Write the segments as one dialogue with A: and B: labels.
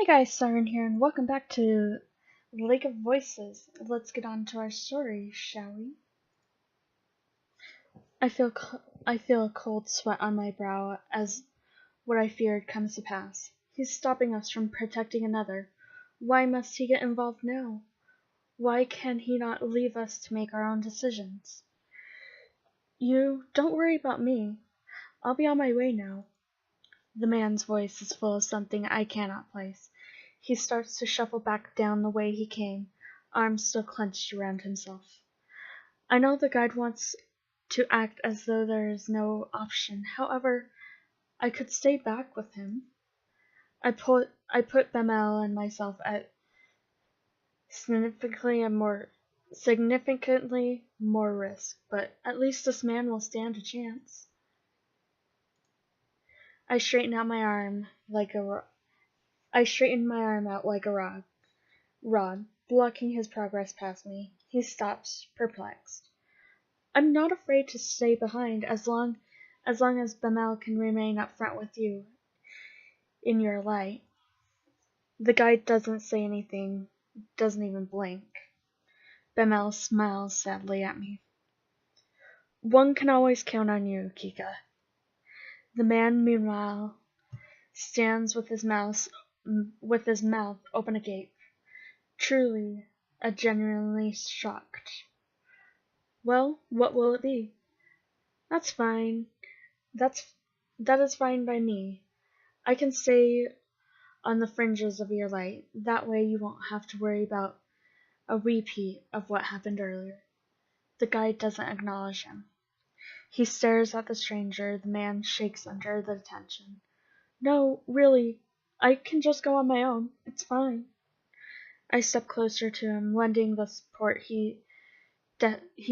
A: Hey guys, Siren here, and welcome back to Lake of Voices. Let's get on to our story, shall we? I feel a cold sweat on my brow as what I feared comes to pass. He's stopping us from protecting another. Why must he get involved now? Why can he not leave us to make our own decisions? You don't worry about me. I'll be on my way now. The man's voice is full of something I cannot place. He starts to shuffle back down the way he came, arms still clenched around himself. I know the guide wants to act as though there is no option. However, I could stay back with him. I put Bemel and myself at significantly more risk, but at least this man will stand a chance. I straightened my arm out like a rod, blocking his progress past me. He stops, perplexed. I'm not afraid to stay behind as long as Bemel can remain up front with you in your light. The guide doesn't say anything, doesn't even blink. Bemel smiles sadly at me. One can always count on you, Kika. The man, meanwhile, stands with his mouth open agape, truly a genuinely shocked. Well, what will it be? That's fine. That is fine by me. I can stay on the fringes of your light. That way you won't have to worry about a repeat of what happened earlier. The guide doesn't acknowledge him. He stares at the stranger. The man shakes under the tension. No, really, I can just go on my own. It's fine. I step closer to him, lending the support he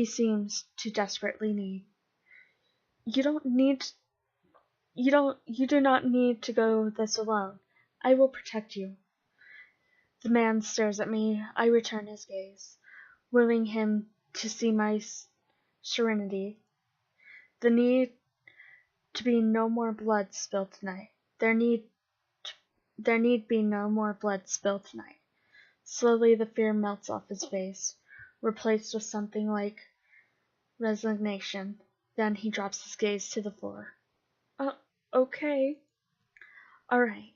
A: seems to desperately need. You do not need to go this alone. I will protect you. The man stares at me. I return his gaze, willing him to see my serenity. There need be no more blood spilled tonight. There need be no more blood spilled tonight. Slowly the fear melts off his face, replaced with something like resignation. Then he drops his gaze to the floor. Okay. All right.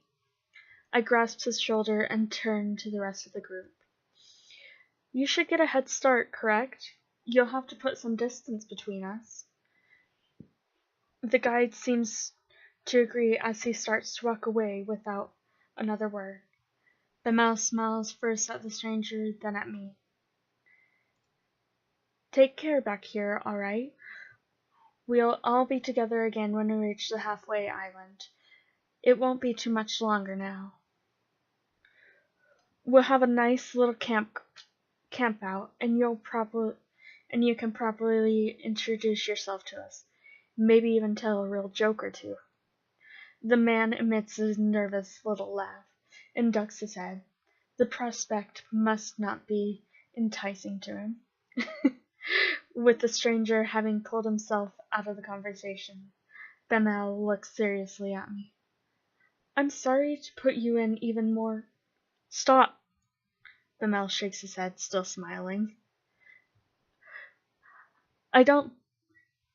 A: I grasped his shoulder and turned to the rest of the group. You should get a head start, correct? You'll have to put some distance between us. The guide seems to agree as he starts to walk away without another word. Bemel smiles first at the stranger, then at me. Take care back here, all right? We'll all be together again when we reach the halfway island. It won't be too much longer now. We'll have a nice little camp out, and you can properly introduce yourself to us. Maybe even tell a real joke or two. The man emits a nervous little laugh and ducks his head. The prospect must not be enticing to him. With the stranger having pulled himself out of the conversation, Bemel looks seriously at me. I'm sorry to put you in even more. Stop! Bemel shakes his head, still smiling. I don't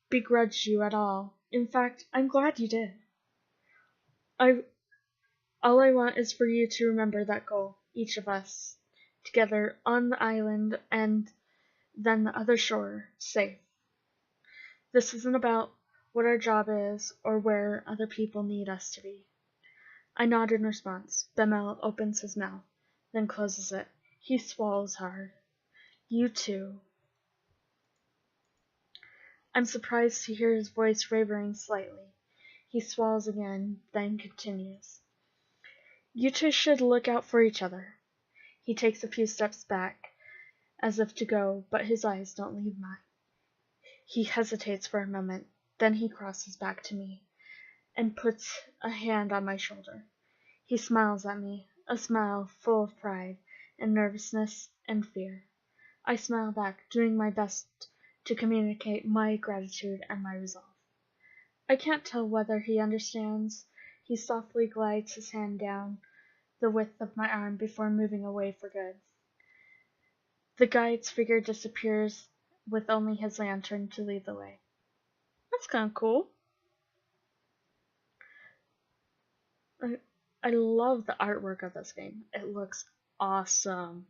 A: begrudge you at all. In fact, I'm glad you did. All I want is for you to remember that goal, each of us, together on the island and then the other shore, safe. This isn't about what our job is or where other people need us to be. I nod in response. Bemel opens his mouth, then closes it. He swallows hard. You too. I'm surprised to hear his voice wavering slightly. He swallows again, then continues. You two should look out for each other. He takes a few steps back, as if to go, but his eyes don't leave mine. He hesitates for a moment, then he crosses back to me and puts a hand on my shoulder. He smiles at me, a smile full of pride and nervousness and fear. I smile back, doing my best to communicate my gratitude and my resolve. I can't tell whether he understands. He softly glides his hand down the width of my arm before moving away for good. The guide's figure disappears with only his lantern to lead the way. That's kind of cool. I love the artwork of this game. It looks awesome.